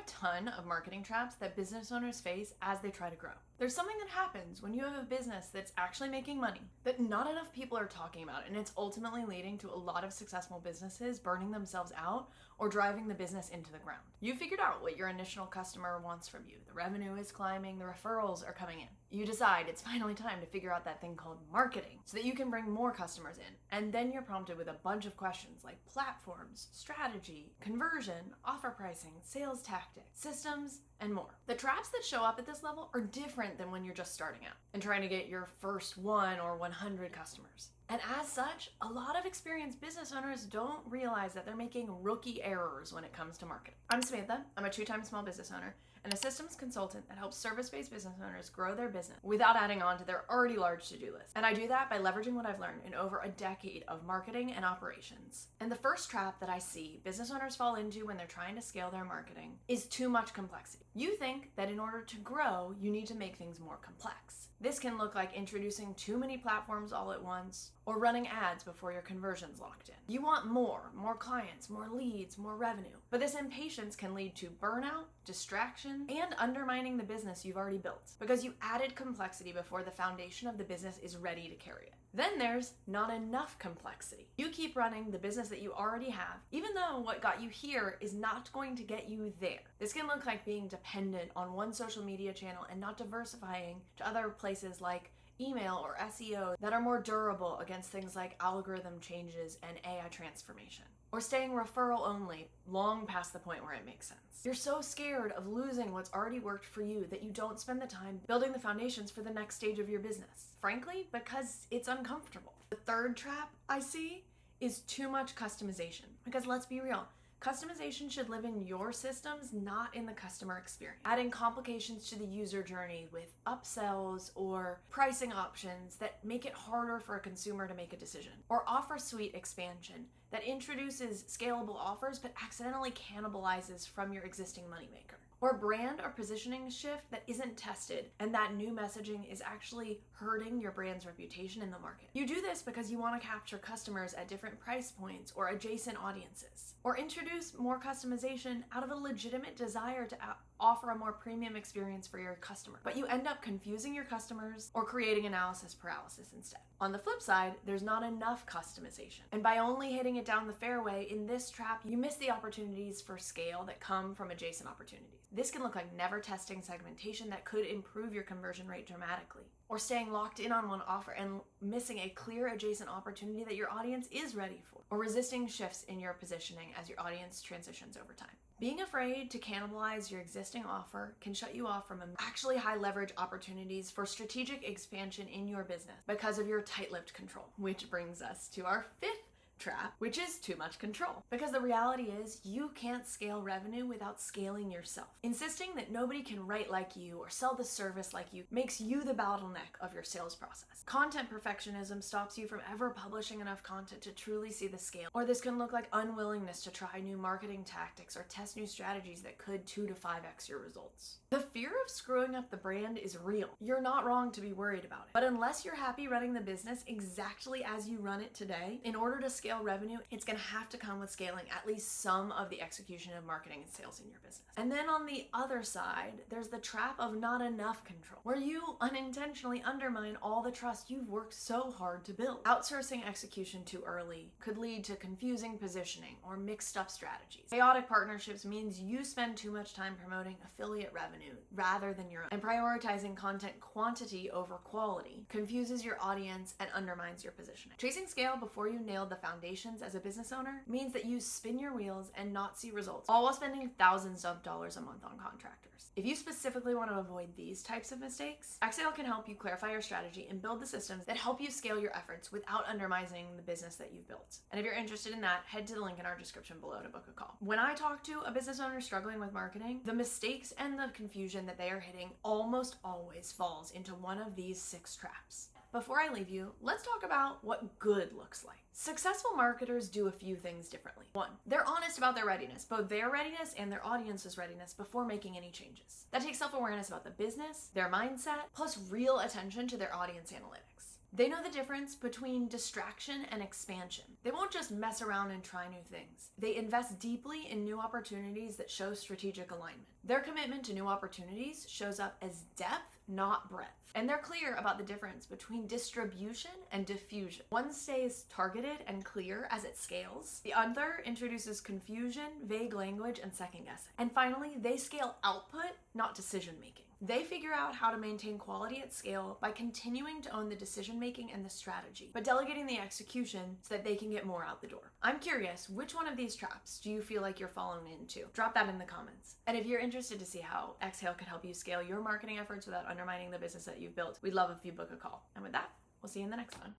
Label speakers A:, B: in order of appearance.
A: a ton of marketing traps that business owners face as they try to grow. There's something that happens when you have a business that's actually making money that not enough people are talking about, and it's ultimately leading to a lot of successful businesses burning themselves out or driving the business into the ground. You figured out what your initial customer wants from you. The revenue is climbing, the referrals are coming in. You decide it's finally time to figure out that thing called marketing so that you can bring more customers in. And then you're prompted with a bunch of questions like platforms, strategy, conversion, offer pricing, sales tactics, systems, and more. The traps that show up at this level are different than when you're just starting out and trying to get your first 1 or 100 customers. And as such, a lot of experienced business owners don't realize that they're making rookie errors when it comes to marketing. I'm Samantha. I'm a 2-time small business owner and a systems consultant that helps service-based business owners grow their business without adding on to their already large to-do list. And I do that by leveraging what I've learned in over a decade of marketing and operations. And the first trap that I see business owners fall into when they're trying to scale their marketing is too much complexity. You think that in order to grow, you need to make things more complex. This can look like introducing too many platforms all at once, or running ads before your conversion's locked in. You want more clients, more leads, more revenue. But this impatience can lead to burnout, distraction, and undermining the business you've already built because you added complexity before the foundation of the business is ready to carry it. Then there's not enough complexity. You keep running the business that you already have, even though what got you here is not going to get you there. This can look like being dependent on one social media channel and not diversifying to other places like email or SEO that are more durable against things like algorithm changes and AI transformation. Or staying referral only long past the point where it makes sense. You're so scared of losing what's already worked for you that you don't spend the time building the foundations for the next stage of your business. Frankly, because it's uncomfortable. The third trap I see is too much customization. Because let's be real, customization should live in your systems, not in the customer experience. Adding complications to the user journey with upsells or pricing options that make it harder for a consumer to make a decision. Or offer suite expansion that introduces scalable offers but accidentally cannibalizes from your existing moneymaker. Or brand or positioning shift that isn't tested and that new messaging is actually hurting your brand's reputation in the market. You do this because you want to capture customers at different price points or adjacent audiences. Or introduce more customization out of a legitimate desire to offer a more premium experience for your customer. But you end up confusing your customers or creating analysis paralysis instead. On the flip side, there's not enough customization. And by only hitting it down the fairway in this trap, you miss the opportunities for scale that come from adjacent opportunities. This can look like never testing segmentation that could improve your conversion rate dramatically, or staying locked in on one offer and missing a clear adjacent opportunity that your audience is ready for, or resisting shifts in your positioning as your audience transitions over time. Being afraid to cannibalize your existing offer can shut you off from actually high leverage opportunities for strategic expansion in your business because of your tight-lipped control, which brings us to our fifth trap, which is too much control. Because the reality is you can't scale revenue without scaling yourself. Insisting that nobody can write like you or sell the service like you makes you the bottleneck of your sales process. Content perfectionism stops you from ever publishing enough content to truly see the scale. Or this can look like unwillingness to try new marketing tactics or test new strategies that could 2 to 5x your results. The fear of screwing up the brand is real. You're not wrong to be worried about it. But unless you're happy running the business exactly as you run it today, in order to scale revenue, it's going to have to come with scaling at least some of the execution of marketing and sales in your business. And then on the other side, there's the trap of not enough control, where you unintentionally undermine all the trust you've worked so hard to build. Outsourcing execution too early could lead to confusing positioning or mixed up strategies. Chaotic partnerships means you spend too much time promoting affiliate revenue rather than your own. And prioritizing content quantity over quality confuses your audience and undermines your positioning. Chasing scale before you nailed the foundations as a business owner means that you spin your wheels and not see results, all while spending thousands of dollars a month on contractors. If you specifically want to avoid these types of mistakes, Exhale can help you clarify your strategy and build the systems that help you scale your efforts without undermining the business that you've built. And if you're interested in that, head to the link in our description below to book a call. When I talk to a business owner struggling with marketing, the mistakes and the confusion that they are hitting almost always falls into one of these 6 traps. Before I leave you, let's talk about what good looks like. Successful marketers do a few things differently. 1, they're honest about their readiness, both their readiness and their audience's readiness before making any changes. That takes self-awareness about the business, their mindset, plus real attention to their audience analytics. They know the difference between distraction and expansion. They won't just mess around and try new things. They invest deeply in new opportunities that show strategic alignment. Their commitment to new opportunities shows up as depth, not breadth. And they're clear about the difference between distribution and diffusion. One stays targeted and clear as it scales. The other introduces confusion, vague language, and second guessing. And finally, they scale output, not decision making. They figure out how to maintain quality at scale by continuing to own the decision making and the strategy, but delegating the execution so that they can get more out the door. I'm curious, which one of these traps do you feel like you're falling into? Drop that in the comments. And if you're interested to see how Exhale could help you scale your marketing efforts without undermining the business that you've built, we'd love if you book a call. And with that, we'll see you in the next one.